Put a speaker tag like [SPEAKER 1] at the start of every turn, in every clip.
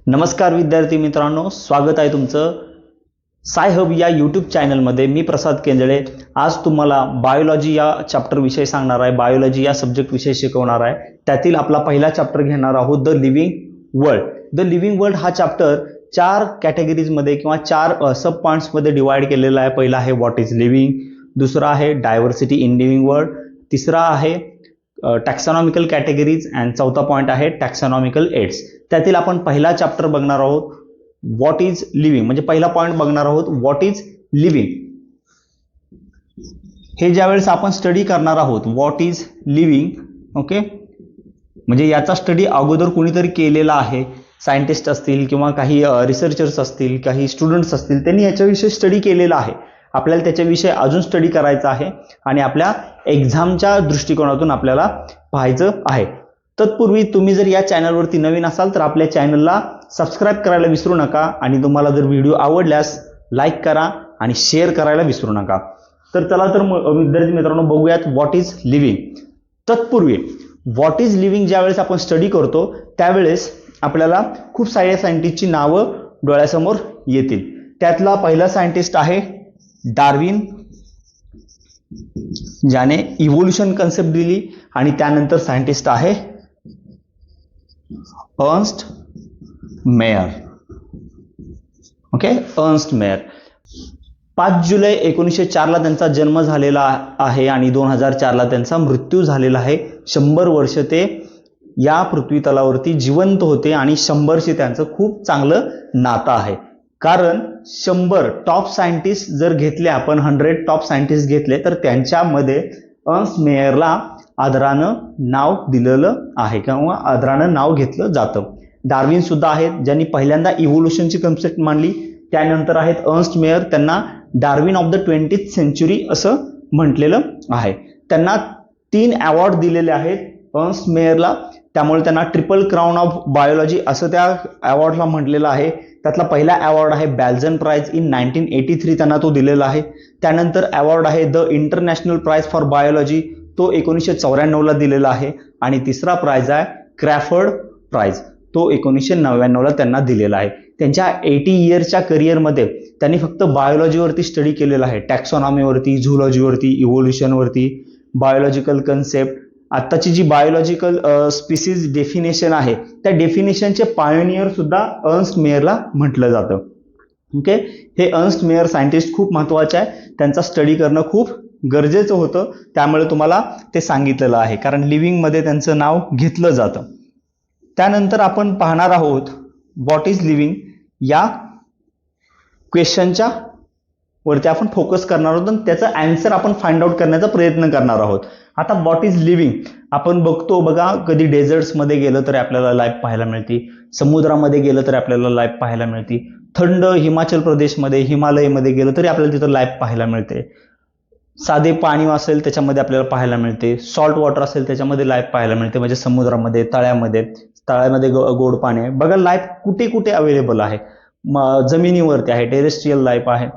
[SPEAKER 1] नमस्कार विद्यार्थी मित्रांनो, स्वागत आहे तुमचं साय हब या यूट्यूब चॅनलमध्ये. मी प्रसाद केंजळे आज तुम्हाला बायोलॉजी या चॅप्टर विषयी सांगणार आहे. बायोलॉजी या सब्जेक्ट विषयी शिकवणार आहे. त्यातील आपला पहिला चॅप्टर घेणार आहोत, the living world. The living world हा चॅप्टर 4 कॅटेगरीजमध्ये किंवा 4 सब पॉइंट्समध्ये डिवाइड केलेला आहे. पहिला आहे व्हॉट इज लिव्हिंग, दुसरा आहे डायव्हर्सिटी इन लिव्हिंग वर्ल्ड, तिसरा आहे टॅक्सॉनॉमिकल कॅटेगरीज अँड चौथा पॉइंट आहे टॅक्सॉनॉमिकल एड्स. त्यातील आपण पहिला चॅप्टर बघणार आहोत, व्हॉट इज लिव्हिंग. म्हणजे पहिला पॉइंट बघणार आहोत, व्हॉट इज लिव्हिंग. हे ज्यावेळेस आपण स्टडी करणार आहोत व्हॉट इज लिव्हिंग, ओके, म्हणजे याचा स्टडी अगोदर कुणीतरी केलेला आहे. सायंटिस्ट असतील किंवा काही रिसर्चर्स असतील, काही स्टुडंट्स असतील, त्यांनी याच्याविषयी स्टडी केलेला आहे. आपल्याला त्याच्याविषयी अजून स्टडी करायचा आहे आणि आपल्या एक्झामच्या दृष्टिकोनातून आपल्याला पाहायचं आहे. तत्पूर्वी तुम्ही जर या चॅनलवरती नवीन असाल तर आपल्या चॅनलला सबस्क्राईब करायला विसरू नका आणि तुम्हाला जर व्हिडिओ आवडल्यास लाईक करा आणि शेअर करायला विसरू नका. तर चला तर विद्यार्थी मित्रांनो बघूयात व्हॉट इज लिव्हिंग. तत्पूर्वी व्हॉट इज लिव्हिंग ज्यावेळेस आपण स्टडी करतो त्यावेळेस आपल्याला खूप साऱ्या सायंटिस्टची नावं डोळ्यासमोर येतील. त्यातला पहिला सायंटिस्ट आहे डार्विन, ज्याने इव्होल्युशन कन्सेप्ट दिली. आणि त्यानंतर सायंटिस्ट आहे Ernst mayor, okay, Ernst mayor. 5 जुलै 1904 ला त्यांचा जन्म झालेला आहे आणि 2004 ला त्यांचा मृत्यू झालेला आहे. 100 वर्ष ते या पृथ्वी तलावरती जिवंत होते आणि 100शी त्यांचं खूप चांगलं नातं आहे. कारण 100 टॉप सायंटिस्ट जर घेतले आपण, 100 टॉप सायंटिस्ट घेतले तर त्यांच्यामध्ये अर्न्स्ट मेयरला आदरानं नाव दिलेलं आहे किंवा आदरानं नाव घेतलं जातं. डार्विन सुद्धा आहेत ज्यांनी पहिल्यांदा इव्होल्युशनची कन्सेप्ट मांडली. त्यानंतर आहेत अर्न्स्ट मेयर, त्यांना Darwin of the 20th century असं म्हटलेलं आहे. त्यांना 3 अवॉर्ड दिलेले आहेत अर्न्स्ट मेयरला, त्यामुळे त्यांना ट्रिपल क्राऊन ऑफ बायोलॉजी असं त्या अवॉर्डला म्हटलेलं आहे. त्यातला पहिला अवॉर्ड आहे बॅल्झन प्राइज इन 1983, त्यांना तो दिलेला आहे. त्यानंतर अवॉर्ड आहे the international prize for biology, तो 1994 ला दिलेला आहे. आणि तिसरा प्राइज आहे क्रॅफर्ड प्राइज, तो 1999 ला त्यांना दिलेला आहे. त्यांच्या 80 इयर्सच्या करिअरमध्ये त्यांनी फक्त बायोलॉजीवरती स्टडी केलेला आहे, टॅक्सॉनॉमीवरती, झुलॉजीवरती, इव्होल्युशनवरती, बायोलॉजिकल कन्सेप्ट. आत्ताची जी बायोलॉजिकल स्पीसीज डेफिनेशन आहे त्या डेफिनेशनचे पायोनियर सुद्धा अर्न्स्ट मेयरला म्हटलं जातं. ओके, हे अर्न्स्ट मेयर सायंटिस्ट खूप महत्त्वाचे आहे, त्यांचा स्टडी करणं खूप गरजेचं होतं, त्यामुळे तुम्हाला ते सांगितलेलं आहे, कारण लिव्हिंगमध्ये त्यांचं नाव घेतलं जातं. त्यानंतर आपण पाहणार आहोत व्हॉट इज लिव्हिंग या क्वेश्चनच्या वरती आपण फोकस करणार आहोत आणि त्याचा आन्सर आपण फाइंड आउट करण्याचा प्रयत्न करणार आहोत. आता व्हॉट इज लिव्हिंग आपण बघतो बघा, कधी डेझर्ट्समध्ये गेलं तर आपल्याला लाईफ पाहायला मिळते, समुद्रामध्ये गेलं तर आपल्याला लाईफ पाहायला मिळते, थंड हिमाचल प्रदेशमध्ये, हिमालयमध्ये गेलं तरी आपल्याला तिथं लाईफ पाहायला मिळते, साधे पाणी असेल त्याच्यामध्ये आपल्याला पाहायला मिळते, सॉल्ट वॉटर असेल त्याच्यामध्ये लाईफ पाहायला मिळते, म्हणजे समुद्रामध्ये, तळ्यामध्ये गोड पाणी आहे. बघा लाईफ कुठे कुठे अवेलेबल आहे, जमिनीवरती आहे, टेरेस्ट्रियल लाईफ आहे.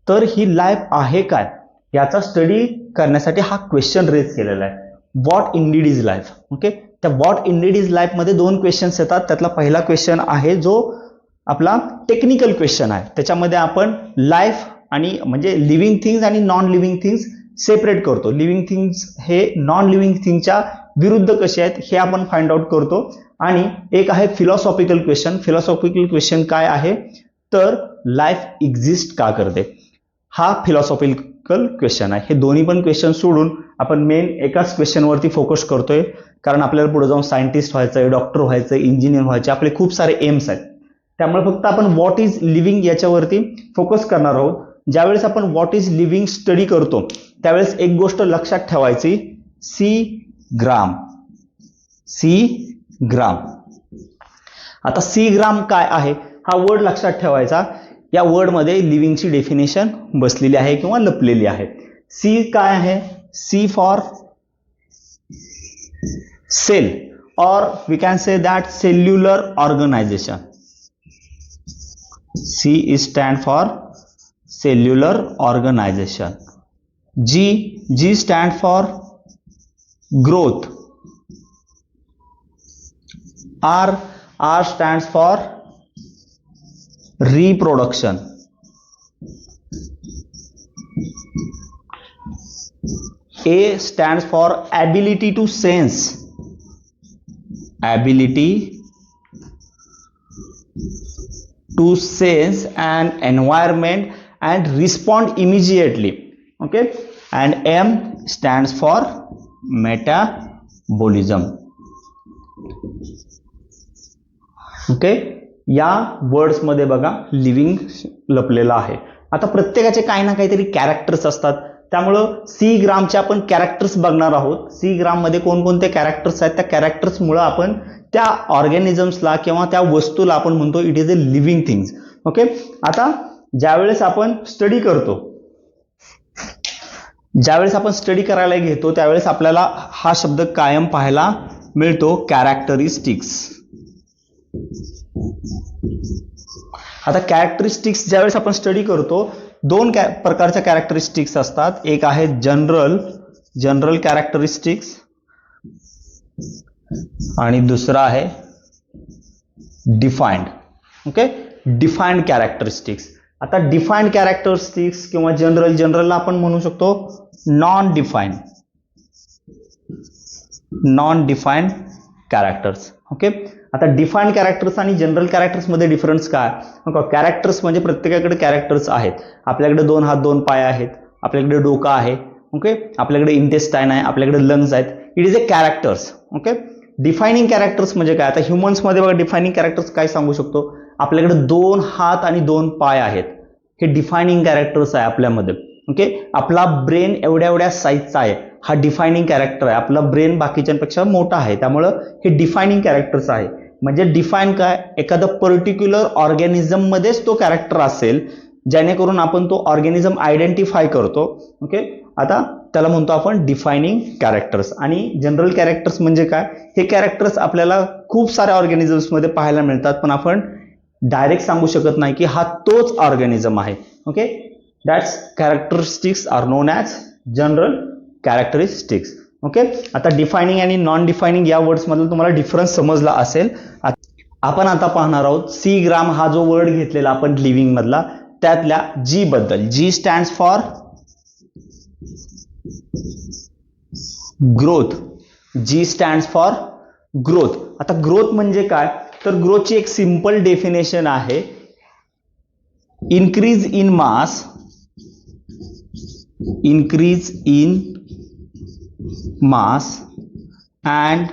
[SPEAKER 1] तर ही लाईफ आहे काय याचा स्टडी करण्यासाठी हा क्वेश्चन रेज केलेला आहे, what Indeed is life. Okay, त्या व्हॉट इंडीड इज लाईफ मध्ये 2 क्वेश्चन्स येतात. त्यातला पहिला क्वेश्चन आहे जो आपला टेक्निकल क्वेश्चन आहे, त्याच्यामध्ये आपण लाईफ आणि म्हणजे लिव्हिंग थिंग्स आणि नॉन लिव्हिंग थिंग्स सेपरेट करतो. लिव्हिंग थिंग्स हे नॉन लिव्हिंग थिंगच्या विरुद्ध कसे आहेत हे आपण फाइंड आउट करतो. आणि एक आहे फिलॉसॉफिकल क्वेश्चन. फिलॉसॉफिकल क्वेश्चन काय आहे तर लाईफ एक्झिस्ट का करते, हा फिलॉसॉफिकल क्वेश्चन आहे. हे दोन्ही पण क्वेश्चन सोडून आपण मेन एकाच क्वेश्चनवरती फोकस करतोय, कारण आपल्याला पुढे जाऊन सायंटिस्ट व्हायचंय, डॉक्टर व्हायचंय, इंजिनियर व्हायचे, आपले खूप सारे एम्स आहेत. त्यामुळे फक्त आपण व्हॉट इज लिव्हिंग याच्यावरती फोकस करणार आहोत. ज्यावेळेस आपण व्हॉट इज लिव्हिंग स्टडी करतो त्यावेळेस एक गोष्ट लक्षात ठेवायची, सी ग्राम. आता सी ग्राम काय आहे हा वर्ड लक्षात ठेवायचा. या वर्डमध्ये लिव्हिंगची डेफिनेशन बसलेली आहे किंवा लपलेली आहे. सी काय आहे, सी फॉर सेल और we can say that cellular organisation. C is stand for cellular organisation. G stand for growth. R stands for reproduction. A stands for ability to sense, ability to sense an environment and respond immediately. Okay, and M stands for metabolism. Okay, या words मध्ये बघा living लपलेलं आहे. आता प्रत्येकाचे काही ना काहीतरी कॅरेक्टर्स असतात, त्यामुळं सी ग्रामचे आपण कॅरेक्टर्स बघणार आहोत. सी ग्राम मध्ये कोणकोणते कॅरेक्टर्स आहेत, त्या कॅरेक्टर्समुळे आपण त्या ऑर्गॅनिझम्सला किंवा त्या वस्तूला आपण म्हणतो it is a living things. Okay, आता ज्यावेळेस आपण स्टडी करतो, ज्यावेळेस आपण स्टडी करायला घेतो त्यावेळेस आपल्याला हा शब्द कायम पाहायला मिळतो, कॅरेक्टरिस्टिक्स. आता कॅरेक्टरिस्टिक्स ज्यावेळेस आपण स्टडी करतो, दोन प्रकारच्या कॅरेक्टरिस्टिक्स असतात. एक आहे जनरल कॅरेक्टरिस्टिक्स आणि दुसरा आहे डिफाइंड. Okay, defined characteristics. आता डिफाइंड कॅरेक्टरिस्टिक्स किंवा जनरलला आपण म्हणू शकतो नॉन डिफाइंड कॅरेक्टर्स. ओके, आता डिफाइंड कॅरेक्टर्स आणि जनरल कॅरेक्टर्स मध्ये डिफरन्स काय? कॅरेक्टर्स म्हणजे प्रत्येकाकडे कॅरेक्टर्स आहेत. आपल्याकडे 2 हात 2 पाय आहेत, आपल्याकडे डोकं आहे, ओके, आपल्याकडे इंटेस्टाईन आहे, आपल्याकडे लंग्स आहेत. It is a characters. Okay, defining characters म्हणजे काय? आता ह्युमन्स मध्ये बघा डिफाइनिंग कॅरेक्टर्स काय सांगू शकतो? आपल्याकडे 2 हात आणि 2 पाय आहेत, हे डिफाइनिंग कॅरेक्टर्स आहे आपल्यामध्ये. ओके, आपला ब्रेन एवढ्या साईजचा आहे, हा डिफाइनिंग कॅरेक्टर आहे. आपला ब्रेन बाकीच्यांपेक्षा मोठा आहे, त्यामुळं हे डिफाइनिंग कॅरेक्टर्स आहे. म्हणजे डिफाइन काय? एखादं पर्टिक्युलर ऑर्गॅनिझम मध्येच तो कॅरेक्टर असेल, जेणेकरून आपण तो ऑर्गॅनिझम आयडेंटिफाय करतो. ओके, आता त्याला म्हणतो आपण डिफाइनिंग कॅरेक्टर्स. आणि जनरल कॅरेक्टर्स म्हणजे काय? हे कॅरेक्टर्स आपल्याला खूप साऱ्या ऑर्गॅनिझम्स मध्ये पाहायला मिळतात, पण आपण डायरेक्ट सांगू शकत नाही की हा तोच ऑर्गॅनिझम आहे. Okay, that's characteristics are known as general characteristics. Okay, आता डिफाइनिंग आणि नॉन डिफाइनिंग या वर्ड्स मधला तुम्हाला डिफरन्स समजला असेल. आपण आता पाहणार आहोत सी ग्राम हा जो वर्ड घेतलेला आपण लिव्हिंग मधला, त्यातल्या जी बद्दल. G stands for growth. G stands for growth. आता ग्रोथ म्हणजे काय? तर ग्रोथची एक सिंपल डेफिनेशन आहे, increase in mass, increase in mass and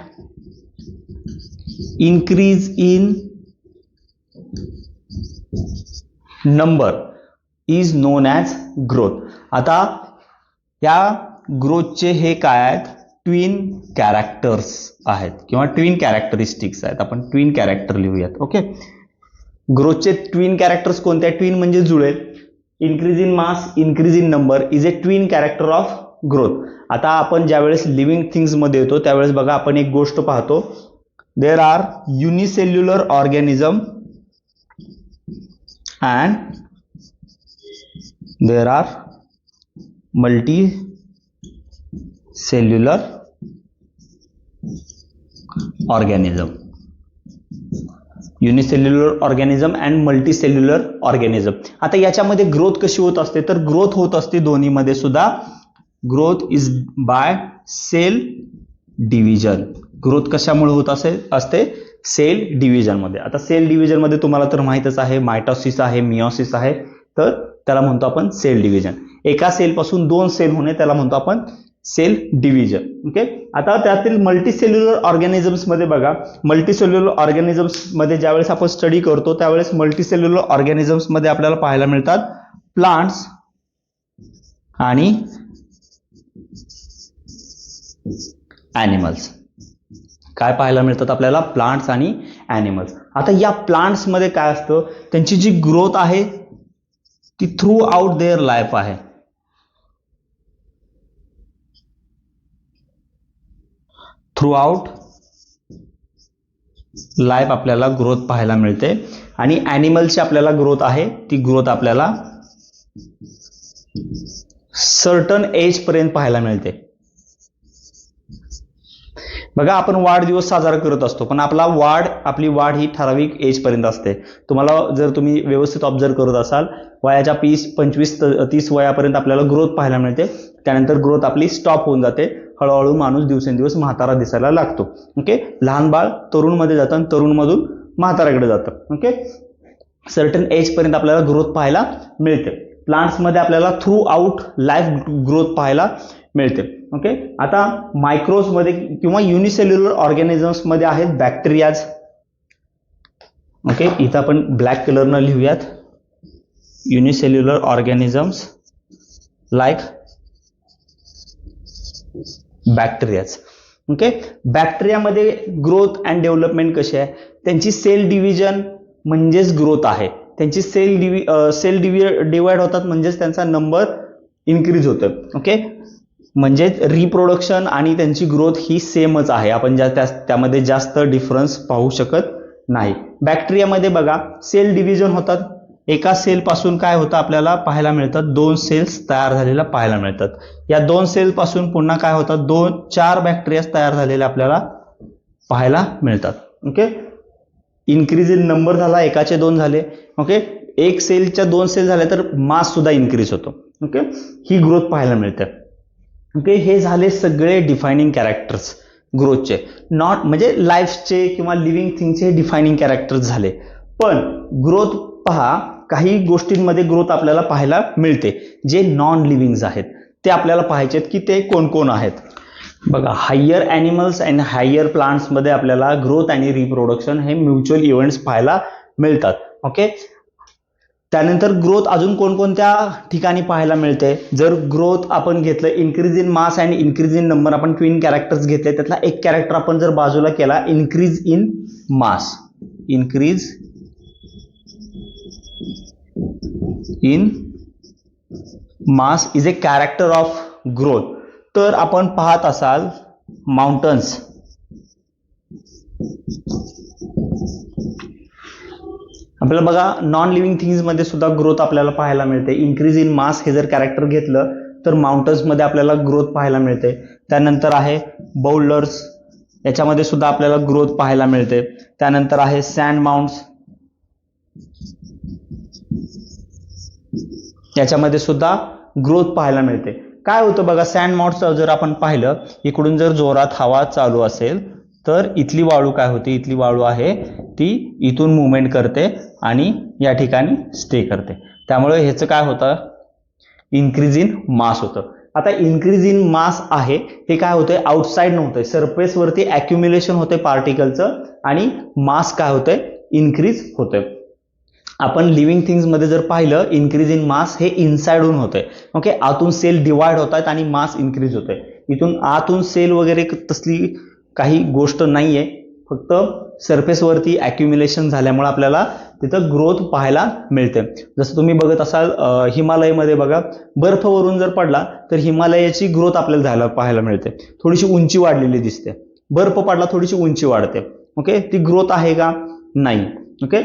[SPEAKER 1] increase in number is known as growth. आता या ग्रोथचे हे काय आहेत? ट्विन कॅरेक्टर्स आहेत किंवा ट्विन कॅरेक्टरिस्टिक्स आहेत. आपण ट्विन कॅरेक्टर लिहूयात. ओके, ग्रोथचे ट्विन कॅरेक्टर्स कोणते? ट्विन म्हणजे जुळेल. Increase in mass, increase in number is a twin character of growth. आता आपण ज्यावेळेस लिव्हिंग थिंग्स मध्ये येतो त्यावेळेस बघा आपण एक गोष्ट पाहतो, there are unicellular organism and there are multi cellular organism. Unicellular organism and multicellular organism. आता याच्यामध्ये ग्रोथ कशी होत असते? तर ग्रोथ होत असते दोन्हीमध्ये सुद्धा. Growth is by cell division. Growth कशामुळे होत असते? सेल डिव्हिजन मध्ये. आता सेल डिव्हिजन मध्ये तुम्हाला तर माहितच आहे, मायटोसिस आहे, मियोसिस आहे, तर त्याला म्हणतो आपण सेल डिव्हिजन. एका सेल पासून 2 सेल होणे त्याला म्हणतो आपण सेल डिव्हिजन. ओके, आता त्यातील मल्टीसेल्युलर ऑर्गॅनिझम्स मध्ये बघा, मल्टीसेल्युलर ऑर्गॅनिझम्स मध्ये ज्यावेळेस आपण स्टडी करतो त्यावेळेस मल्टीसेल्युलर ऑर्गॅनिझम्स मध्ये आपल्याला पाहायला मिळतात प्लांट्स आणि ॲनिमल्स. काय पाहायला मिळतात आपल्याला? प्लांट्स आणि ॲनिमल्स. आता या प्लांट्स मध्ये काय असतं? त्यांची जी ग्रोथ आहे ती थ्रू आउट देअर लाईफ आहे. थ्रू आउट लाईफ आपल्याला ग्रोथ पाहायला मिळते. आणि ॲनिमलची आपल्याला ग्रोथ आहे, ती ग्रोथ आपल्याला सर्टन एज पर्यंत पाहायला मिळते. बघा, आपण वाढदिवस साजरा करत असतो, पण आपली वाढ ही ठराविक एज पर्यंत असते. तुम्हाला जर तुम्ही व्यवस्थित ऑब्झर्व करत असाल, वयाच्या 25-30 वयापर्यंत आपल्याला ग्रोथ पाहायला मिळते. त्यानंतर ग्रोथ आपली स्टॉप होऊन जाते. हळूहळू माणूस दिवसेंदिवस म्हातारा दिसायला लागतो. ओके, लहान बाळ तरुण मध्ये जातं आणि तरुण मधून म्हाताऱ्याकडे जातं. ओके, सर्टन एज पर्यंत आपल्याला ग्रोथ पाहायला मिळते. प्लांट्स मध्ये आपल्याला थ्रू आउट लाईफ ग्रोथ पाहायला मिळते. ओके, आता मायक्रोज मध्ये किंवा युनिसेल्युलर ऑर्गॅनिझम्स मध्ये आहेत बॅक्टेरियाज. ओके, इथं आपण ब्लॅक कलरनं लिहूयात, unicellular organisms like bacterias. Okay, बॅक्टेरियामध्ये ग्रोथ अँड डेव्हलपमेंट कशी आहे, त्यांची सेल डिव्हिजन म्हणजेच ग्रोथ आहे. त्यांची सेल डिवाइड होतात म्हणजेच त्यांचा नंबर इन्क्रीज होतो. ओके, म्हणजेच रिप्रोडक्शन आणि त्यांची ग्रोथ ही सेमच आहे. आपण त्यामध्ये जास्त डिफरन्स पाहू शकत नाही. बॅक्टेरियामध्ये बघा, सेल डिव्हिजन होतात. एका सेल पासून काय होतं आपल्याला पाहायला मिळतात, 2 सेल्स तयार झालेल्या पाहायला मिळतात. या 2 सेल पासून पुन्हा काय होतात, 4 बॅक्टेरिया तयार झालेले आपल्याला पाहायला मिळतात. ओके, इन्क्रीज इन नंबर झाला, एकाचे 2 झाले. ओके, एक सेलच्या 2 सेल झाले तर मास सुद्धा इन्क्रीज होतो. ओके, ही ग्रोथ पाहायला मिळते. ओके, हे झाले सगळे डिफायनिंग कॅरेक्टर्स ग्रोथचे. नॉट म्हणजे लाईफचे किंवा लिव्हिंग थिंगचे डिफायनिंग कॅरेक्टर्स झाले. पण ग्रोथ पहा, काही गोष्टींमध्ये ग्रोथ आपल्याला पाहायला मिळते जे नॉन लिव्हिंग्स आहेत. ते आपल्याला पाहायचे की ते कोण कोण आहेत. बघा, higher animals and higher plants मध्ये आपल्याला ग्रोथ आणि रिप्रोडक्शन हे म्युच्युअल इव्हेंट्स पाहायला मिळतात. ओके, त्यानंतर ग्रोथ अजून कोणकोणत्या ठिकाणी पाहायला मिळते. जर ग्रोथ आपण घेतलं, increase in mass and increase in number, आपण ट्विन कॅरेक्टर्स घेतले, त्यातला एक कॅरेक्टर आपण जर बाजूला केला, increase in mass, increase in mass is a character of growth. तर आपण पाहत असाल माउंटन्स, आपल्याला बघा नॉन लिव्हिंग थिंग्स मध्ये सुद्धा ग्रोथ आपल्याला पाहायला मिळते. इन्क्रीज इन मास हे जर कॅरेक्टर घेतलं तर माउंटन्स मध्ये आपल्याला ग्रोथ पाहायला मिळते. त्यानंतर आहे बाउल्डर्स, याच्यामध्ये सुद्धा आपल्याला ग्रोथ पाहायला मिळते. त्यानंतर आहे सँड माउंट्स, याच्यामध्ये सुद्धा ग्रोथ पाहायला मिळते. काय होतं बघा, सँड माउंट्स जर आपण पाहिलं, इकडून जर जोरात हवा चालू असेल तर इथली वाळू काय होते, इथली वाळू आहे ती इथून मुवमेंट करते आणि या ठिकाणी स्टे करते. त्यामुळे ह्याचं काय होतं, इन्क्रीज इन मास होतं. आता इन्क्रीज इन मास आहे हे काय होतंय, आउटसाइड नव्हतंय, सरफेसवरती ॲक्युम्युलेशन होते पार्टिकलचं आणि मास काय होतंय, इन्क्रीज होतंय. आपण लिव्हिंग थिंग्स मध्ये जर पाहिलं, इन्क्रीज इन मास हे इनसाइडहून होतंय. ओके, आतून सेल डिवाइड होत आहेत आणि मास इन्क्रीज होतंय. इथून आतून सेल वगैरे तसली काही गोष्ट नाहीये, फक्त सरफेसवरती ॲक्युम्युलेशन झाल्यामुळे आपल्याला तिथं ग्रोथ पाहायला मिळते. जसं तुम्ही बघत असाल हिमालयमध्ये बघा, बर्फ वरून जर पडला तर हिमालयाची ग्रोथ आपल्याला पाहायला मिळते. थोडीशी उंची वाढलेली दिसते. बर्फ पडला थोडीशी उंची वाढते. ओके, ती ग्रोथ आहे का, नाही. Okay,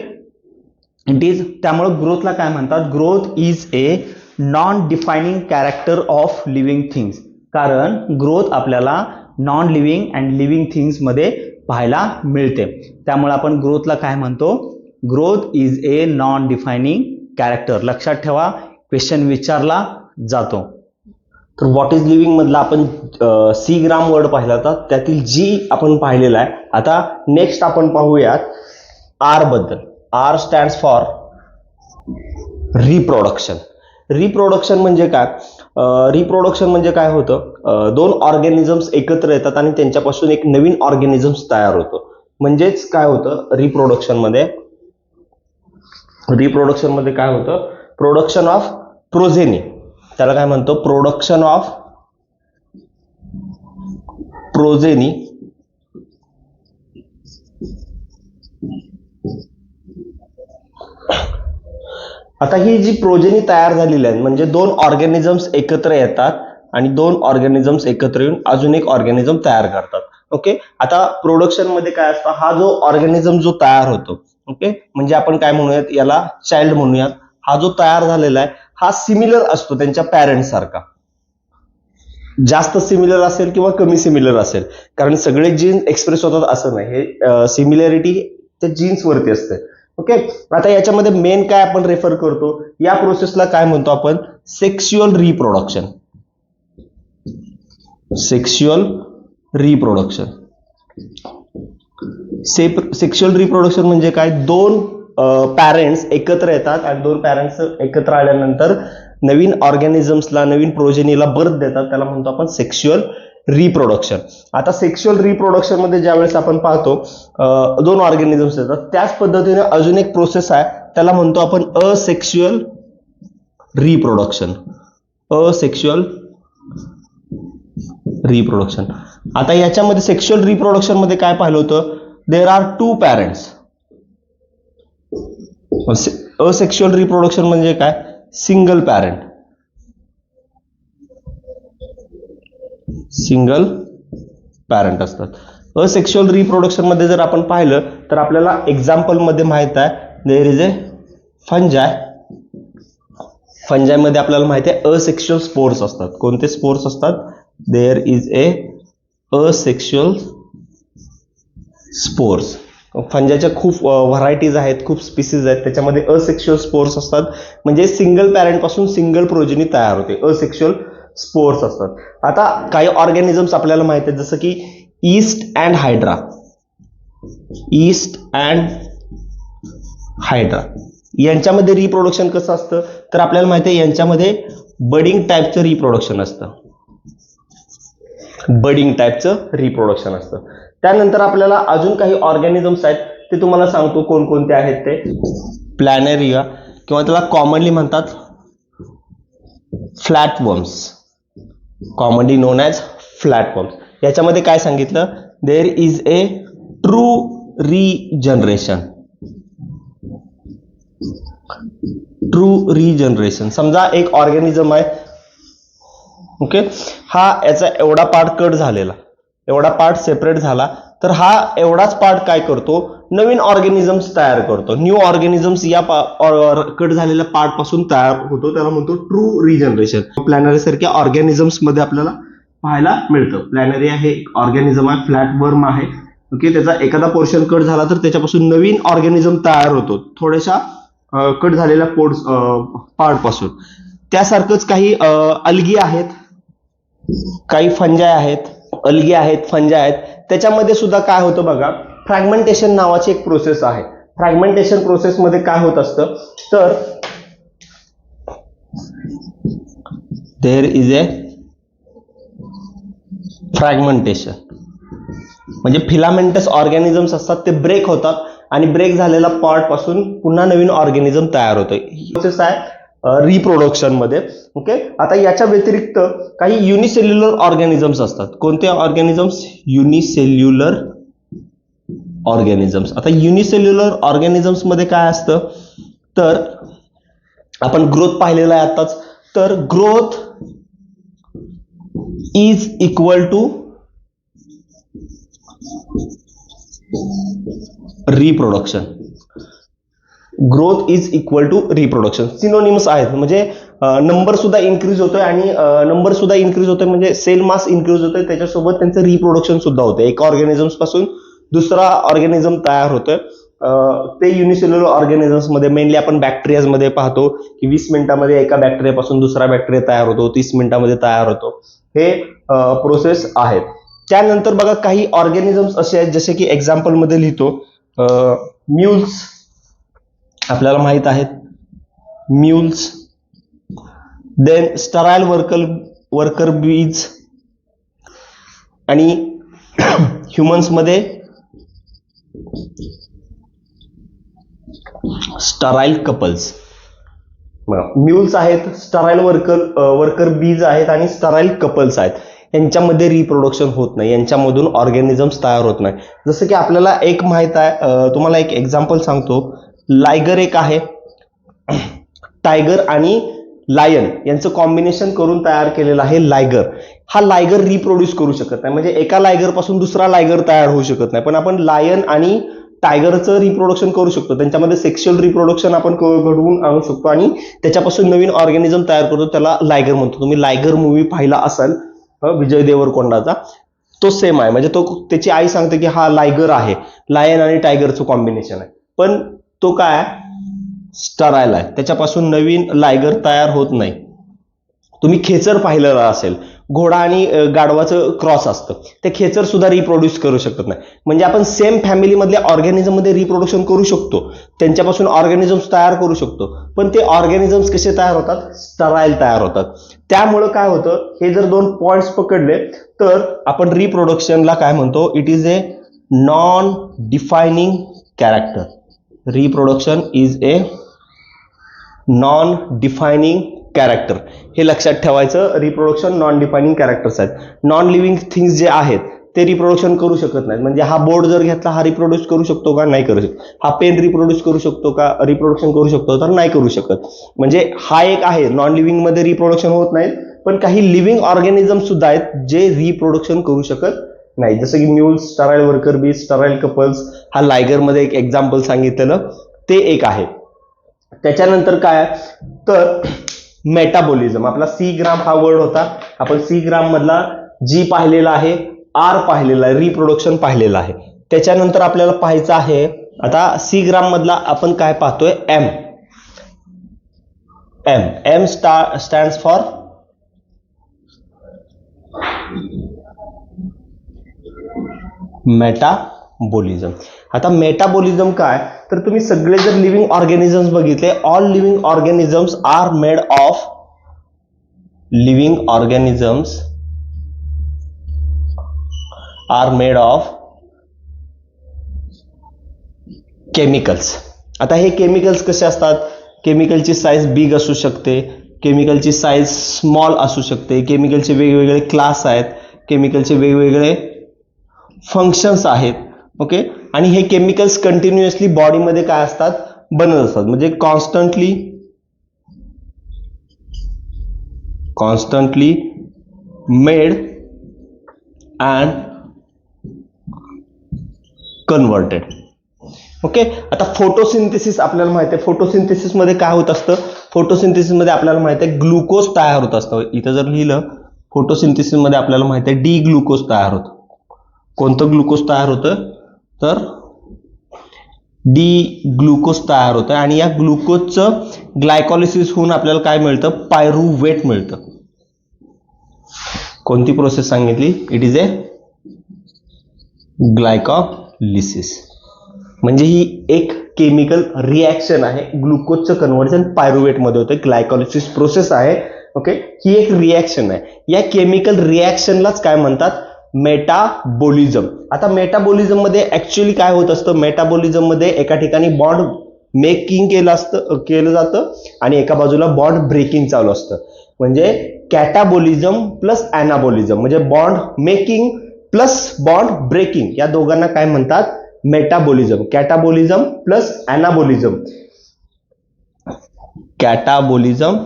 [SPEAKER 1] it is. त्यामुळे ग्रोथला काय म्हणतात, growth is a non defining character of living things. कारण ग्रोथ आपल्याला non living and living things मध्ये पाहायला मिळते. त्यामुळे आपण ग्रोथला काय म्हणतो, growth is a non defining character. लक्षात ठेवा, क्वेश्चन विचारला जातो.
[SPEAKER 2] तर व्हॉट इज लिव्हिंग मधला आपण सी ग्राम वर्ड पाहिला होता, त्यातील जी आपण पाहिलेला आहे. आता नेक्स्ट आपण पाहूयात आर बद्दल. R stands for reproduction. Reproduction म्हणजे काय, रिप्रोडक्शन म्हणजे काय होतं, 2 ऑर्गॅनिझम्स एकत्र येतात आणि त्यांच्यापासून एक नवीन ऑर्गॅनिझम्स तयार होतं. म्हणजेच काय होतं रिप्रोडक्शन मध्ये काय होतं, प्रोडक्शन ऑफ प्रोजेनी. त्याला काय म्हणतो, प्रोडक्शन ऑफ प्रोजेनी. आता ही जी प्रोजेनी तयार झालेली आहे म्हणजे 2 ऑर्गॅनिझम्स एकत्र येतात आणि 2 ऑर्गॅनिझम्स एकत्र येऊन अजून एक ऑर्गॅनिझम तयार करतात. ओके, आता प्रोडक्शन मध्ये काय असतं, हा जो ऑर्गॅनिझम जो तयार होतो, ओके, म्हणजे आपण काय म्हणूयात, याला चाइल्ड म्हणूयात. हा जो तयार झालेला आहे हा सिमिलर असतो त्यांच्या पॅरेंट्स सारखा. जास्त सिमिलर असेल किंवा कमी सिमिलर असेल, कारण सगळे जीन एक्सप्रेस होतात असं नाही, हे सिमिलॅरिटी त्या जीन्स वरती असते. ओके, आता याच्यामध्ये मेन काय आपण रेफर करतो, या प्रोसेसला काय म्हणतो आपण, sexual reproduction. Sexual reproduction. Sexual reproduction म्हणजे काय, दोन पॅरेंट्स एकत्र येतात आणि दोन पॅरेंट्स एकत्र आल्यानंतर नवीन ऑर्गॅनिझम्सला, नवीन प्रोजेनीला बर्थ देतात, त्याला म्हणतो आपण सेक्शुअल रिप्रोडक्शन. आता सेक्शुअल रिप्रोडक्शन मध्ये ज्यावेळेस आपण पाहतो दोन ऑर्गॅनिझम्स येतात, त्याच पद्धतीने अजून एक प्रोसेस आहे, त्याला म्हणतो आपण असेक्शुअल रिप्रोडक्शन. Asexual reproduction. आता याच्यामध्ये सेक्शुअल रिप्रोडक्शन मध्ये काय पाहिलं होतं, there are two parents. Asexual reproduction म्हणजे काय, सिंगल पॅरेंट. सिंगल पॅरेंट असतात. असेक्शुअल रिप्रोडक्शन मध्ये जर आपण पाहिलं तर आपल्याला एक्झाम्पल मध्ये माहित आहे, देयर इज ए फंजाय. फंजाय मध्ये आपल्याला माहिती आहे असेक्शुअल स्पोर्स असतात. कोणते स्पोर्स असतात, there is a asexual spores. फंजाच्या खूप व्हरायटीज आहेत, खूप स्पीसीज आहेत, त्याच्यामध्ये असेक्शुअल स्पोर्स असतात, म्हणजे सिंगल पॅरेंट पासून सिंगल प्रोजेनी तयार होते, असेक्शुअल स्पोर्स असतात. आता काही ऑर्गॅनिझम्स आपल्याला माहिती आहेत, जसं की east and hydra. East and hydra यांच्यामध्ये रिप्रोडक्शन कसं असतं, तर आपल्याला माहिती आहे यांच्यामध्ये बडिंग टाईपचं रिप्रोडक्शन असतं. बडिंग टाईपचं रिप्रोडक्शन असतं. त्यानंतर आपल्याला अजून काही ऑर्गॅनिझम्स आहेत, ते तुम्हाला सांगतो कोणकोणते आहेत ते. प्लॅनेरिया किंवा त्याला कॉमनली म्हणतात flatworms, commonly known as flatworms. याच्यामध्ये काय सांगितलं, there is a true regeneration. True regeneration. समजा एक ऑर्गॅनिझम आहे, ओके, हा याचा एवढा पार्ट कट झालेला, एवढा पार्ट सेपरेट झाला, तर हा एवढाच पार्ट काय करतो, नवीन ऑर्गॅनिझम्स तयार करतो. न्यू ऑर्गॅनिझम्स या कट झालेल्या पार्ट पासून तयार होतो, त्याला म्हणतो ट्रू रिजनरेशन. प्लॅनरी सारख्या ऑर्गॅनिझम्स मध्ये आपल्याला पाहायला मिळतं. प्लॅनरिया हे ऑर्गॅनिझम आहे, फ्लॅटवर्म आहे, ओके, त्याचा एखादा पोर्शन कट झाला तर त्याच्यापासून नवीन ऑर्गॅनिझम तयार होतो, थोड्याशा कट झालेल्या पार्ट पासून. त्यासारखंच काही अल्गी आहेत, काही फंजाय आहेत, अल्गी आहेत, फंजाय आहेत, त्याच्यामध्ये सुद्धा काय होतं बघा, फ्रॅगमेंटेशन नावाची एक प्रोसेस आहे. फ्रॅगमेंटेशन प्रोसेस मध्ये काय होत असतं, तर देयर इज ए फ्रॅगमेंटेशन, म्हणजे फिलामेंटस ऑर्गॅनिझम्स असतात, ते ब्रेक होतात आणि ब्रेक झालेल्या पार्ट पासून पुन्हा नवीन ऑर्गॅनिझम तयार होतं. ही प्रोसेस आहे रिप्रोडक्शन मध्ये. ओके, आता याच्या व्यतिरिक्त काही युनिसेल्युलर ऑर्गॅनिझम्स असतात. कोणते ऑर्गॅनिझम्स, युनिसेल्युलर ऑर्गॅनिझम्स. आता युनिसेल्युलर ऑर्गॅनिझम्स मध्ये काय असतं, तर आपण ग्रोथ पाहिलेला आहे आताच, तर growth is equal to reproduction. Growth is equal to reproduction synonymous आहेत, म्हणजे नंबर सुद्धा इन्क्रीज होतोय आणि नंबर सुद्धा इन्क्रीज होतोय, म्हणजे सेल मास इन्क्रीज होतोय, त्याच्यासोबत त्यांचं रिप्रोडक्शन सुद्धा होतं. एका ऑर्गॅनिझम्स पासून दुसरा ऑर्गॅनिझम तयार होतोय. ते युनिसेल्युलर ऑर्गॅनिझम्स मध्ये मेनली आपण बॅक्टेरियाज मध्ये पाहतो की 20 मिनिटांमध्ये एका बॅक्टेरियापासून दुसरा बॅक्टेरिया तयार होतो, 30 मिनिटांमध्ये तयार होतो. हे प्रोसेस आहेत. त्यानंतर बघा काही ऑर्गॅनिझम्स असे आहेत, जसे की एक्झाम्पल मध्ये लिहितो, म्यूल्स आपल्याला माहित आहेत, म्यूल्स. देन स्टराईल वर्कर बीज आणि ह्युमन्स मध्ये स्टराईल कपल्स. म्यूल्स आहेत, स्टराईल वर्कर बीज आहेत आणि स्टराईल कपल्स आहेत. यांच्यामध्ये रिप्रोडक्शन होत नाही, यांच्यामधून ऑर्गॅनिझम्स तयार होत नाही. जसं की आपल्याला एक माहित आहे, तुम्हाला एक एक्झाम्पल सांगतो. लायगर एक आहे, टायगर आणि लायन यांचं कॉम्बिनेशन करून तयार केलेलं आहे लायगर. हा लायगर रिप्रोड्यूस करू शकत नाही, म्हणजे एका लायगर पासून दुसरा लायगर तयार होऊ शकत नाही, पण आपण लायन आणि टायगरचं रिप्रोडक्शन करू शकतो. त्यांच्यामध्ये सेक्शुअल रिप्रोडक्शन आपण घडवून आणू शकतो आणि त्याच्यापासून नवीन ऑर्गॅनिझम तयार करतो, त्याला लायगर म्हणतो. तुम्ही लायगर मूवी पाहिला असाल, विजय देवरकोंडाचा, तो सेम आहे. म्हणजे तो त्याची आई सांगते की हा लायगर आहे, लायन आणि टायगरचं कॉम्बिनेशन आहे, पण तो काय स्टराईल आहे, त्याच्यापासून नवीन लायगर तयार होत नाही. तुम्ही खेचर पाहिलेलं असेल, घोडा आणि गाढवाचं क्रॉस असतं, ते खेचर सुद्धा रिप्रोड्यूस करू शकत नाही. म्हणजे आपण सेम फॅमिली मधल्या ऑर्गॅनिझम मध्ये रिप्रोडक्शन करू शकतो, त्यांच्यापासून ऑर्गॅनिझम्स तयार करू शकतो, पण ते ऑर्गॅनिझम्स कसे तयार होतात, स्टराईल तयार होतात. त्यामुळं काय होतं, हे जर दोन पॉइंट्स पकडले तर आपण रिप्रोडक्शनला काय म्हणतो, it is a non defining character. Reproduction is a non defining character, हे लक्षात ठेवायचं. रिप्रोडक्शन नॉन डिफायनिंग कॅरेक्टर्स आहेत. नॉन लिव्हिंग थिंग्स जे आहेत ते रिप्रोडक्शन करू शकत नाहीत. म्हणजे हा बोर्ड जर घेतला, हा रिप्रोड्यूस करू शकतो का, नाही करू शकत. हा पेन रिप्रोड्यूस करू शकतो का, रिप्रोडक्शन करू शकतो, तर नाही करू शकत. म्हणजे हा एक आहे, नॉन लिव्हिंग मध्ये रिप्रोडक्शन होत नाही, पण काही लिव्हिंग ऑर्गॅनिझम सुद्धा आहेत जे रिप्रोडक्शन करू शकत नाही. जसं की mules, sterile worker bee, sterile couples, हा लायगर मध्ये एक एक्झाम्पल सांगितलेलं ते एक आहे. त्याच्यानंतर काय तर मेटाबॉलिझम. आपला सी ग्राम हा वर्ड होता, आपण सी ग्राम मधला जी पाहिलेला आहे, आर पाहिलेला आहे, रिप्रोडक्शन पाहिलेलं आहे. त्याच्यानंतर आपल्याला पाहायचं आहे आता सी ग्राम मधला आपण काय पाहतोय, M. M M stands for metabolism. आता मेटाबॉलिझम काय तर तुम्ही सगळे जर लिव्हिंग ऑर्गॅनिझम्स बघितले, all living organisms are made of chemicals. आता हे केमिकल्स कसे असतात, केमिकलची साईज बिग असू शकते, केमिकलची साईज स्मॉल असू शकते, केमिकलचे वेगवेगळे क्लास आहेत, केमिकलचे वेगवेगळे फंक्शन्स आहेत. ओके, आणि हे केमिकल्स कंटिन्युअसली बॉडीमध्ये काय असतात, बनत असतात. म्हणजे constantly made and converted. Okay, आता फोटोसिंथेसिस आपल्याला माहिती आहे. फोटोसिंथेसिस मध्ये काय होत असतं, फोटोसिंथेसिस मध्ये आपल्याला माहिती आहे ग्लुकोज तयार होत असतं. इथं जर लिहिलं फोटोसिंथेसिस मध्ये आपल्याला माहिती आहे डी ग्लुकोज तयार होतं. कोणतं ग्लुकोज तयार होतं तर डी ग्लुकोज तयार होतं, आणि या ग्लुकोजचं ग्लायकॉलिसिस होऊन आपल्याला काय मिळतं, पायरुवेट मिळतं. कोणती प्रोसेस सांगितली, इट इज ए ग्लायकॉलिसिस. म्हणजे ही एक केमिकल रिॲक्शन आहे, ग्लुकोजचं कन्व्हर्जन पायरुवेट मध्ये होतं, ग्लायकॉलिसिस प्रोसेस आहे. ओके, ही एक रिॲक्शन आहे. या केमिकल रिॲक्शनलाच काय म्हणतात, मेटाबॉलिझम. आता मेटाबॉलिझम मध्ये ऍक्च्युअली काय होत असतं, मेटाबॉलिझम मध्ये एका ठिकाणी बॉन्ड मेकिंग केलं जातं आणि एका बाजूला बॉन्ड ब्रेकिंग चालू असतं. म्हणजे कॅटाबॉलिझम प्लस अॅनाबॉलिझम, म्हणजे bond making plus bond breaking, या दोघांना काय म्हणतात, metabolism. Catabolism plus anabolism, catabolism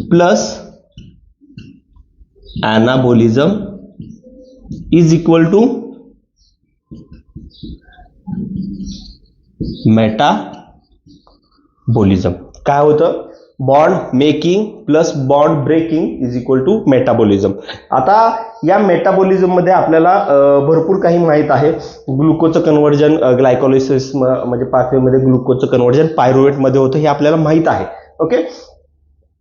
[SPEAKER 2] plus anabolism is equal to metabolism. काय होतं, bond making plus bond breaking is equal to metabolism. आता या मेटाबॉलिझम मध्ये आपल्याला भरपूर काही माहित आहे. ग्लुकोजचं कन्व्हर्जन ग्लायकॉलिसिस म्हणजे पाथवेमध्ये ग्लुकोजचं कन्व्हर्जन पायरुवेट मध्ये होतं, हे आपल्याला माहित आहे. ओके,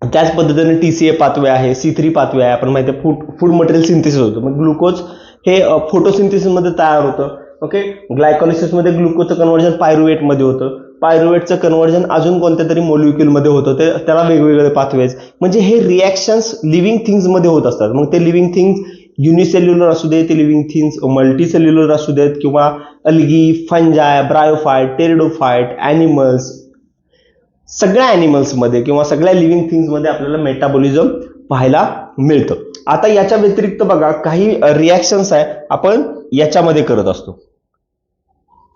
[SPEAKER 2] त्याच पद्धतीने टीसीए पाथवे आहे, C3 पाथवे आहे. आपण माहिती आहे फूड मटेरियल सिंथेसिस होतं, मग ग्लुकोज हे फोटोसिंथेसिस मध्ये तयार होतं. ओके, ग्लायकॉलिसिस मध्ये ग्लुकोजचं कन्व्हर्जन पायरुवेट मध्ये होतं, पायरुवेटचं कन्व्हर्जन अजून कोणत्या तरी मॉलिक्युल मध्ये होतं, त्याला वेगवेगळे पाथवेज. म्हणजे हे रिॲक्शन्स लिव्हिंग थिंग्स मध्ये होत असतात. मग ते लिव्हिंग थिंग्स युनिसेल्युलर असू दे, ते लिव्हिंग थिंग्स मल्टीसेल्युलर असू देत, किंवा अल्गी, फंजाय, ब्रायोफाइट, टेरिडोफाइट, ॲनिमल्स, सगळ्या ॲनिमल्समध्ये किंवा सगळ्या लिव्हिंग थिंग्समध्ये आपल्याला मेटाबॉलिझम पाहायला मिळतं. आता याच्या व्यतिरिक्त बघा काही रिॲक्शन्स आहे आपण याच्यामध्ये करत असतो,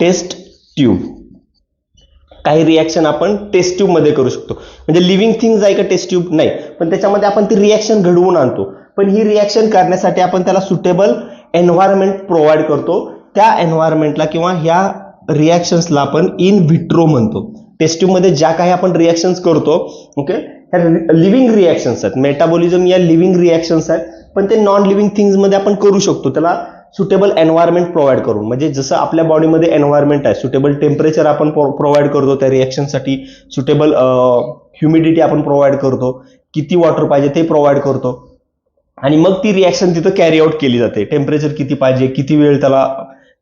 [SPEAKER 2] टेस्ट ट्यूब. काही रिॲक्शन आपण टेस्ट ट्यूब मध्ये करू शकतो. म्हणजे लिव्हिंग थिंग्स आहे का टेस्ट ट्यूब नाही, पण त्याच्यामध्ये आपण ती रिॲक्शन घडवून आणतो. पण ही रिॲक्शन करण्यासाठी आपण त्याला सुटेबल एन्व्हायरमेंट प्रोव्हाइड करतो. त्या एन्व्हायरमेंटला किंवा ह्या रिॲक्शन्सला आपण इन व्हिट्रो म्हणतो. टेस्ट ट्यूब मध्ये ज्या काही आपण रिॲक्शन्स करतो, ओके, ह्या लिव्हिंग रिॲक्शन्स आहेत. मेटाबॉलिझम या लिव्हिंग रिॲक्शन्स आहेत, पण ते नॉन लिव्हिंग थिंग्समध्ये आपण करू शकतो त्याला सुटेबल एन्व्हायरमेंट प्रोव्हाइड करून. म्हणजे जसं आपल्या बॉडीमध्ये एन्व्हायरमेंट आहे, सुटेबल टेम्परेचर आपण प्रोव्हाइड करतो त्या रिॲक्शनसाठी, सुटेबल ह्युमिडिटी आपण प्रोव्हाइड करतो, किती वॉटर पाहिजे ते प्रोव्हाइड करतो, आणि मग ती रिॲक्शन तिथं कॅरी आउट केली जाते. टेम्परेचर किती पाहिजे, किती वेळ त्याला.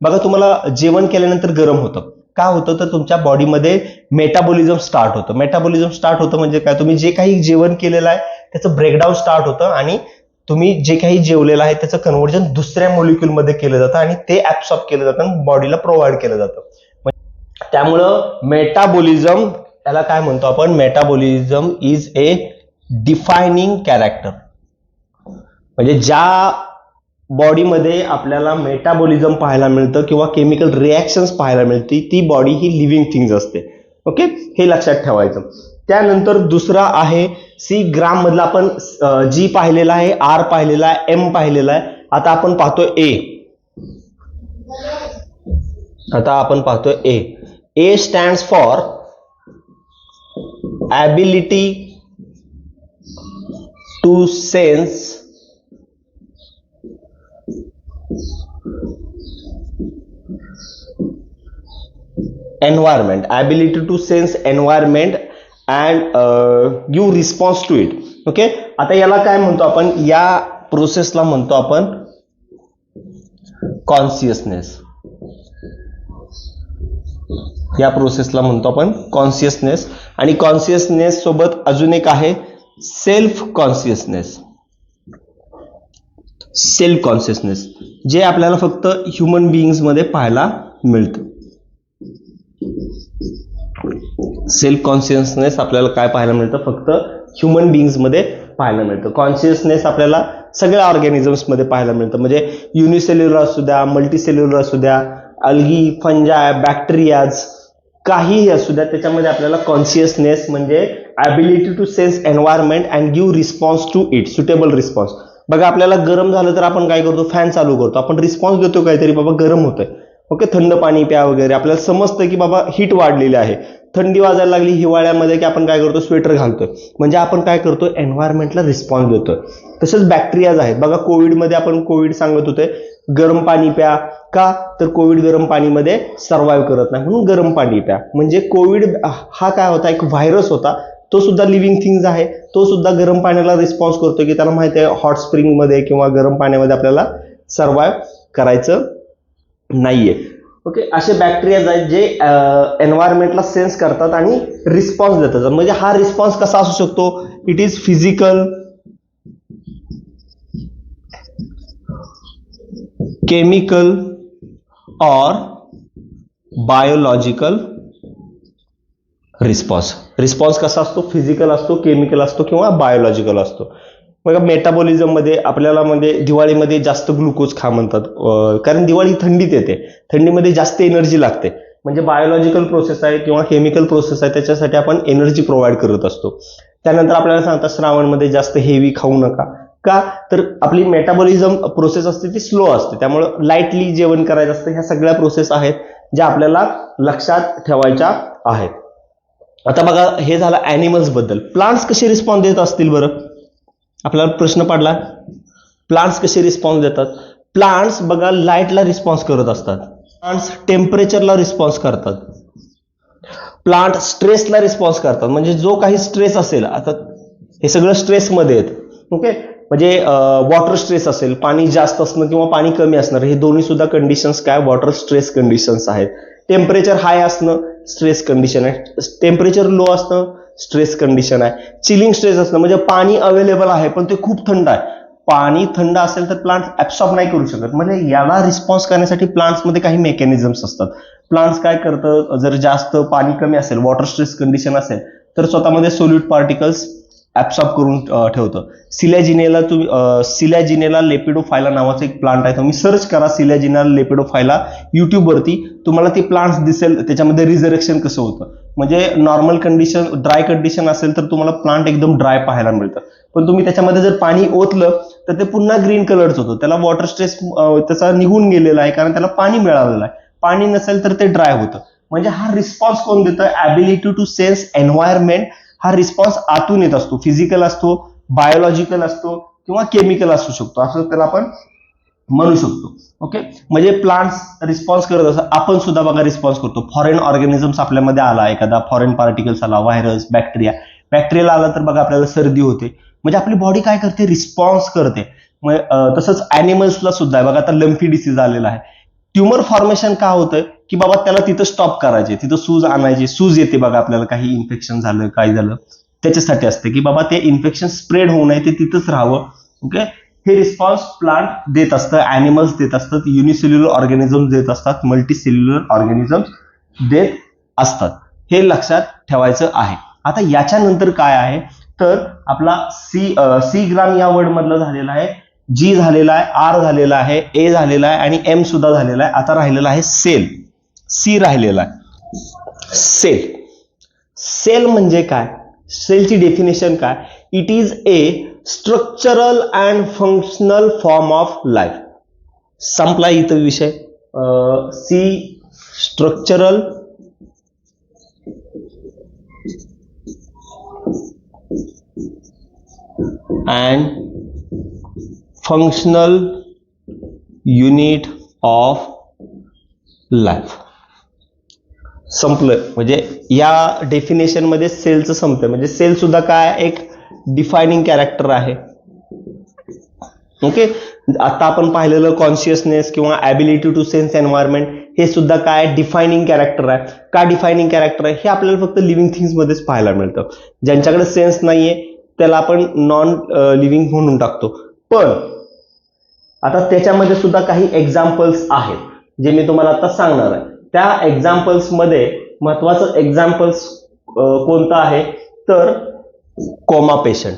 [SPEAKER 2] बघा तुम्हाला जेवण केल्यानंतर गरम होतं, का होतं तर तुमच्या बॉडीमध्ये मेटाबॉलिझम स्टार्ट होतं. मेटाबॉलिझम स्टार्ट होतं म्हणजे काय, तुम्ही जे काही जेवण केलेलं आहे त्याचं ब्रेकडाऊन स्टार्ट होतं आणि तुम्ही जे काही जेवलेलं आहे त्याचं कन्व्हर्जन दुसऱ्या मॉलिक्युलमध्ये केलं जातं आणि ते ऍब्सॉर्ब केलं जातं आणि बॉडीला प्रोव्हाइड केलं जातं. त्यामुळं मेटाबॉलिझम याला काय म्हणतो आपण, metabolism is a defining character. म्हणजे ज्या बॉडीमध्ये आपल्याला मेटाबॉलिझम पाहायला मिळतं किंवा केमिकल रिॲक्शन्स पाहायला मिळते, ती बॉडी ही लिव्हिंग थिंग्स असते. ओके, हे लक्षात ठेवायचं. त्यानंतर दुसरा आहे सी ग्राम मधला, आपण जी पाहिलेला आहे, आर पाहिलेला आहे, एम पाहिलेला आहे. आता आपण पाहतोय A. A stands for ability to sense environment, ability to sense environment and give response to it. Okay, आता याला काय म्हणतो आपण, या प्रोसेसला म्हणतो आपण कॉन्शियसनेस. या प्रोसेसला म्हणतो आपण कॉन्शियसनेस. आणि कॉन्शियसनेस सोबत अजून एक आहे सेल्फ कॉन्शियसनेस. सेल्फ कॉन्शियसनेस जे आपल्याला फक्त ह्युमन बिईंग्स मध्ये पाहायला मिळतं. सेल्फ कॉन्शियसनेस आपल्याला काय पाहायला मिळतं, फक्त ह्युमन बिईंग्स मध्ये पाहायला मिळतं. कॉन्शियसनेस आपल्याला सगळ्या ऑर्गॅनिझम्स मध्ये पाहायला मिळतं. म्हणजे युनिसेल्युलर असू द्या, मल्टीसेल्युलर असू द्या, अल्गी, फंजाय, बॅक्टेरियाज, काहीही असू द्या, त्याच्यामध्ये आपल्याला कॉन्शियसनेस म्हणजे ability to sense environment and give response to it, suitable response. बघा आपल्याला गरम झालं तर आपण काय करतो, फॅन चालू करतो, आपण रिस्पॉन्स देतो काहीतरी, बाबा गरम होतंय, ओके, थंड पाणी प्या वगैरे. आपल्याला समजतं की बाबा हीट वाढलेली आहे, थंडी वाजायला लागली हिवाळ्यामध्ये, की आपण काय करतो, स्वेटर घालतोय. म्हणजे आपण काय करतो, एन्व्हायरमेंटला रिस्पॉन्स देतोय. तसंच बॅक्टेरियाज आहेत. बघा कोविडमध्ये आपण कोविड सांगत होते गरम पाणी प्या, का तर कोविड गरम पाणीमध्ये सर्व्हाइव्ह करत नाही म्हणून गरम पाणी प्या. म्हणजे कोविड हा काय होता, एक व्हायरस होता, तो सुद्धा लिव्हिंग थिंग्स आहे, तो सुद्धा गरम पाण्याला रिस्पॉन्स करतो, की त्याला माहिती आहे हॉट स्प्रिंगमध्ये किंवा गरम पाण्यामध्ये आपल्याला सर्व्हाइव्ह करायचं नाहीये. ओके, असे बॅक्टेरियाज आहेत जे एन्व्हायरमेंटला सेन्स करतात आणि रिस्पॉन्स देतात. म्हणजे हा रिस्पॉन्स कसा असू शकतो, इट इज फिजिकल, केमिकल और बायोलॉजिकल रिस्पॉन्स. रिस्पॉन्स कसा असतो, फिजिकल असतो, केमिकल असतो किंवा बायोलॉजिकल असतो. मग मेटाबॉलिझम मध्ये आपल्याला म्हणजे दिवाळीमध्ये जास्त ग्लुकोज खा म्हणतात, कारण दिवाळी थंडीत येते, थंडीमध्ये जास्त एनर्जी लागते. म्हणजे बायोलॉजिकल प्रोसेस आहे किंवा केमिकल प्रोसेस आहे, त्याच्यासाठी आपण एनर्जी प्रोव्हाइड करत असतो. त्यानंतर आपल्याला सांगतात श्रावणमध्ये जास्त हेवी खाऊ नका, का तर आपली मेटाबॉलिझम प्रोसेस असते ती स्लो असते, त्यामुळे लाईटली जेवण करायचं असतं. ह्या सगळ्या प्रोसेस आहेत ज्या आपल्याला लक्षात ठेवायच्या आहेत. आता बघा हे झालं ॲनिमल्स बद्दल. प्लांट्स कसे रिस्पॉन्स देत असतील बरं, आपल्याला प्रश्न पडला, प्लांट्स कसे रिस्पॉन्स देतात. प्लांट्स बघा लाईटला रिस्पॉन्स करत असतात, प्लांट्स टेम्परेचरला रिस्पॉन्स करतात, प्लांट स्ट्रेसला रिस्पॉन्स करतात. म्हणजे जो काही स्ट्रेस असेल, आता हे सगळं स्ट्रेसमध्ये आहेत, ओके, म्हणजे वॉटर स्ट्रेस असेल, पाणी जास्त असणं किंवा पाणी कमी असणं, हे दोन्ही सुद्धा कंडिशन्स काय वॉटर स्ट्रेस कंडिशन्स आहेत. टेम्परेचर हाय असणं स्ट्रेस कंडिशन आहे, टेम्परेचर लो असणं स्ट्रेस कंडिशन आहे. चिलिंग स्ट्रेस असणं म्हणजे पाणी अवेलेबल आहे पण ते खूप थंड आहे, पाणी थंड असेल तर प्लांट ऍब्सॉर्ब नाही करू शकत. म्हणजे याला रिस्पॉन्स करण्यासाठी प्लांट्समध्ये काही मेकॅनिझम्स असतात. प्लांट्स काय करतं, जर जास्त पाणी कमी असेल, वॉटर स्ट्रेस कंडिशन असेल, तर स्वतःमध्ये सोल्यूट पार्टिकल्स ऍब्सॉर्ब करून ठेवतं. सिलॅजिनेला लेपिडोफायला नावाचं एक प्लांट आहे, तुम्ही सर्च करा सिलॅजिनेला लेपिडोफायला युट्यूबवरती, तुम्हाला ते प्लांट्स दिसेल, त्याच्यामध्ये रिझरेक्शन कसं होतं. म्हणजे नॉर्मल कंडिशन, ड्राय कंडिशन असेल तर तुम्हाला प्लांट एकदम ड्राय पाहायला मिळतं, पण तुम्ही त्याच्यामध्ये जर पाणी ओतलं तर ते पुन्हा ग्रीन कलरचं होतं. त्याला वॉटर स्ट्रेस त्याचा निघून गेलेला आहे, कारण त्याला पाणी मिळालेलं आहे. पाणी नसेल तर ते ड्राय होतं. म्हणजे हा रिस्पॉन्स कोण देतं, ॲबिलिटी टू सेन्स एन्व्हायरमेंट हा रिस्पॉन्स आतून येत असतो, फिजिकल असतो, बायोलॉजिकल असतो किंवा केमिकल असू शकतो, असं त्याला आपण म्हणू शकतो. ओके, म्हणजे प्लांट्स रिस्पॉन्स करत असतात, आपण सुद्धा बघा रिस्पॉन्स करतो. फॉरेन ऑर्गॅनिझम्स आपल्यामध्ये आला, एखादा फॉरेन पार्टिकल्स आला, व्हायरस, बॅक्टेरिया आला तर बघा आपल्याला सर्दी होते, म्हणजे आपली बॉडी काय करते, रिस्पॉन्स करते. तसंच अॅनिमल्सला सुद्धा आहे बघा, आता लंपी डिसीज आलेला आहे. ट्युमर फॉर्मेशन का होतं की बाबा त्याला तिथं स्टॉप करायचे, तिथं सूज आणायची, सूज येते बघा आपल्याला, काही इन्फेक्शन झालं, काय झालं, त्याच्यासाठी असते की बाबा ते इन्फेक्शन स्प्रेड होऊ नये, ते तिथंच राहावं. ओके, हे रिस्पॉन्स प्लांट देत असतं, अॅनिमल्स देत असतात, युनिसेल्युलर ऑर्गॅनिझम देत असतात, मल्टीसेल्युलर ऑर्गॅनिझम देत असतात. हे लक्षात ठेवायचं आहे. आता याच्यानंतर काय आहे तर आपला सी ग्राम या वर्ड मधला झालेला आहे, जी झालेला आहे, आर झालेला आहे, ए झालेला आहे आणि एम सुद्धा झालेला आहे. आता राहिलेला आहे सेल, सी राहिलेला आहे. सेल म्हणजे काय, सेलची डेफिनेशन काय, it is a structural and functional form of life. संपला इथं विषय. See structural and functional unit of life. संपलं, म्हणजे या डेफिनेशन मध्ये सेलचं संपलं. म्हणजे सेल सुद्धा काय, एक डिफायनिंग कॅरेक्टर आहे. ओके, आता आपण पाहिलेलं कॉन्शियसनेस किंवा ॲबिलिटी टू सेन्स एन्व्हायरमेंट, हे सुद्धा काय डिफायनिंग कॅरेक्टर आहे. का डिफायनिंग कॅरेक्टर आहे, हे आपल्याला फक्त लिव्हिंग थिंग्स मध्येच पाहायला मिळतं. ज्यांच्याकडे सेन्स नाहीये त्याला आपण नॉन लिव्हिंग म्हणून टाकतो. पण आता त्याच्यामध्ये सुद्धा काही एक्झाम्पल्स आहेत जे मी तुम्हाला आता सांगणार आहे. त्या एक्झाम्पल्स मध्ये महत्वाचं एक्झाम्पल्स कोणतं आहे तर कोमा पेशंट.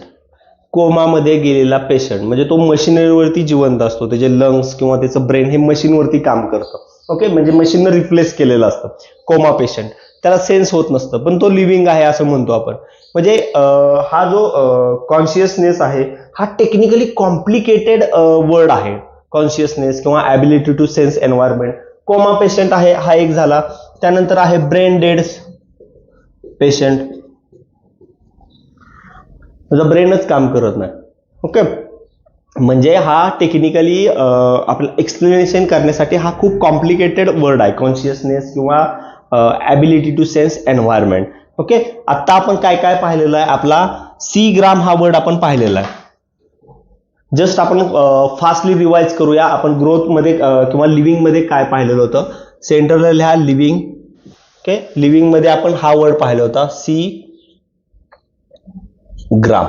[SPEAKER 2] कोमामध्ये गेलेला पेशंट म्हणजे तो मशिनरीवरती जिवंत असतो, त्याचे लंग्स किंवा त्याचं ब्रेन हे मशीनवरती काम करतं. ओके, म्हणजे मशीननं रिप्लेस केलेलं असतं कोमा पेशंट. त्याला सेन्स होत नसतं पण तो लिव्हिंग आहे असं म्हणतो आपण. म्हणजे हा जो कॉन्शियसनेस आहे हा टेक्निकली कॉम्प्लिकेटेड वर्ड आहे. कॉन्शियसनेस किंवा ability to sense environment. Coma patient आहे हा एक झाला. त्यानंतर आहे ब्रेन डेड पेशंट, त्याचा ब्रेनच काम करत नाही. ओके, म्हणजे हा टेक्निकली आपलं एक्सप्लेनेशन करण्यासाठी हा खूप कॉम्प्लिकेटेड वर्ड आहे, कॉन्शियसनेस किंवा ability to sense environment. Okay, आता आपण काय काय पाहिलेलं आहे, आपला सी ग्राम हा वर्ड आपण पाहिलेला आहे. जस्ट आपण फास्टली रिवाइज करूया. आपण ग्रोथ मध्ये किंवा लिव्हिंग मध्ये काय पाहिलेलं होतं, सेंटरला लिहा लिव्हिंग. ओके, लिव्हिंग मध्ये आपण हा वर्ड पाहिला होता सी ग्राम,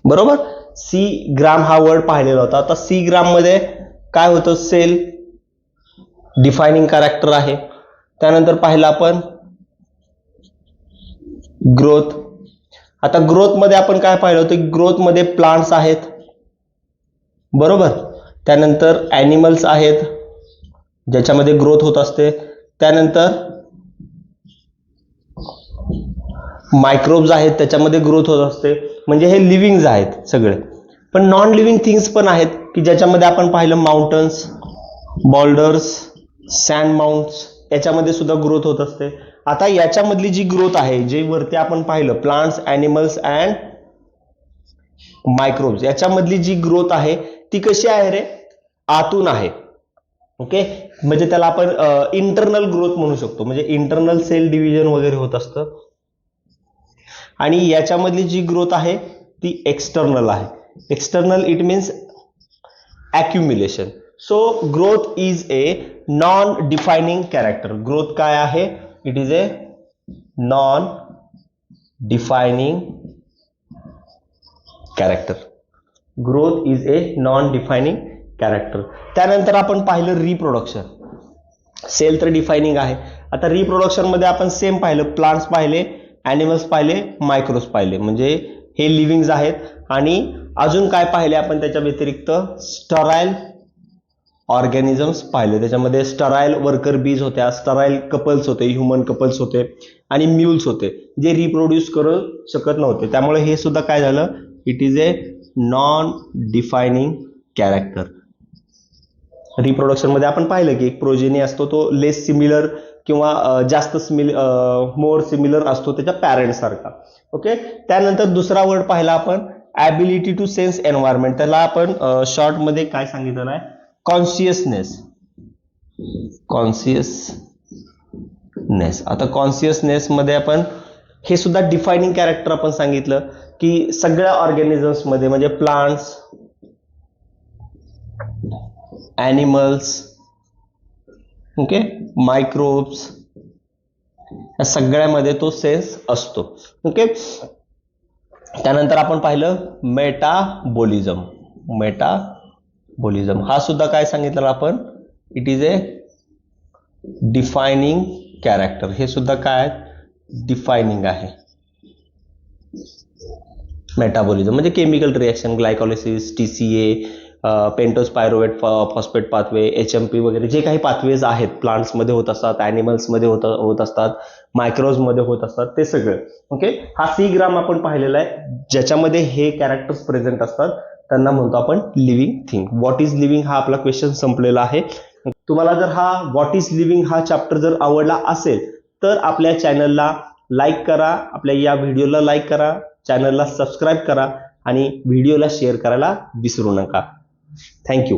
[SPEAKER 2] बरोबर. सी ग्राम हा वर्ड पाहिलेला होता. आता सी ग्राम मध्ये काय होतं, सेल डिफायनिंग कॅरेक्टर आहे. त्यानंतर पाहिलं आपण ग्रोथ. आता ग्रोथ मध्ये आपण काय पाहिलं होतं, ग्रोथ मध्ये प्लांट्स आहेत, बरोबर. त्यानंतर ॲनिमल्स आहेत ज्याच्यामध्ये ग्रोथ होत असते. त्यानंतर मायक्रोब्स आहेत त्याच्यामध्ये ग्रोथ होत असते. म्हणजे हे लिव्हिंग्स आहेत सगळे. पण नॉन लिव्हिंग थिंग्स पण आहेत की ज्याच्यामध्ये आपण पाहिलं माउंटन्स, बॉल्डर्स, सँड माउंट्स, याच्यामध्ये सुद्धा ग्रोथ होत असते. आता याच्यामधली जी ग्रोथ आहे, जे वरती आपण पाहिलं प्लांट्स, ॲनिमल्स अँड मायक्रोब्स, याच्यामधली जी ग्रोथ आहे ती कशी आहे रे, आतून आहे. ओके, म्हणजे त्याला आपण इंटरनल ग्रोथ म्हणू शकतो. म्हणजे इंटरनल सेल डिव्हिजन वगैरे होत असतं. आणि याच्यामधली जी ग्रोथ आहे ती एक्सटर्नल आहे. External it means ॲक्युम्युलेशन. So growth is a non defining character. Growth काय आहे, it is a non defining character. Growth is a non defining character. त्यानंतर आपण पाहिलं रिप्रोडक्शन. सेल तर डिफायनिंग आहे. आता रिप्रोडक्शन मध्ये आपण सेम पाहिलं, प्लांट्स पाहिले, ॲनिमल्स पाहिले, मायक्रोब्स पाहिले, म्हणजे हे लिव्हिंग्स आहेत. आणि अजून काय पाहिले आपण त्याच्या व्यतिरिक्त, स्टराईल ऑर्गॅनिझम्स पाहिले. त्याच्यामध्ये स्टराईल वर्कर बीज होत्या, स्टराईल कपल्स होते, ह्युमन कपल्स होते आणि म्यूल्स होते जे रिप्रोड्यूस करू शकत नव्हते. त्यामुळे हे सुद्धा काय झालं, it is a non defining character. Reproduction मध्ये आपण पाहिलं की एक प्रोजेनी असतो तो लेस सिमिलर किंवा जास्त मोर सिमिलर असतो त्याच्या पॅरेंट सारखा. ओके. त्यानंतर दुसरा वर्ड पाहिला आपण ॲबिलिटी टू सेन्स एन्व्हायरमेंट. त्याला आपण शॉर्ट मध्ये काय सांगितलं आहे, कॉन्शियसनेस. कॉन्शियसनेस. आता कॉन्शियसनेस मध्ये आपण हे सुद्धा डिफायनिंग कॅरेक्टर आपण सांगितलं की सगळ्या ऑर्गॅनिझम्स मध्ये म्हणजे प्लांट्स, ॲनिमल्स, ओके, मायक्रोब्स, या सगळ्यामध्ये तो सेन्स असतो. ओके. त्यानंतर आपण पाहिलं मेटाबॉलिझम. मेटाबॉलिझम हा सुद्धा काय सांगितलं आपण, it is A defining character. हे सुद्धा काय डिफायनिंग आहे. मेटाबॉलिझम म्हणजे chemical reaction, glycolysis, TCA, pentose pyruvate phosphate pathway, HMP वगैरे जे काही पाथवेज आहेत प्लांट्समध्ये होत असतात, ॲनिमल्समध्ये होत असतात, मायक्रोजमध्ये होत असतात, ते सगळं. ओके. हा C ग्राम आपण पाहिलेला आहे ज्याच्यामध्ये हे कॅरेक्टर्स प्रेझेंट असतात, त्यांना म्हणतो आपण living thing. What is living हा आपला क्वेश्चन संपलेला आहे. तुम्हाला जर हा व्हॉट इज लिव्हिंग हा चॅप्टर जर आवडला असेल तर आपल्या चॅनलला लाईक करा, आपल्या या व्हिडिओला लाईक करा, चॅनलला सबस्क्राईब करा आणि व्हिडिओला शेअर करायला विसरू नका. थँक्यू.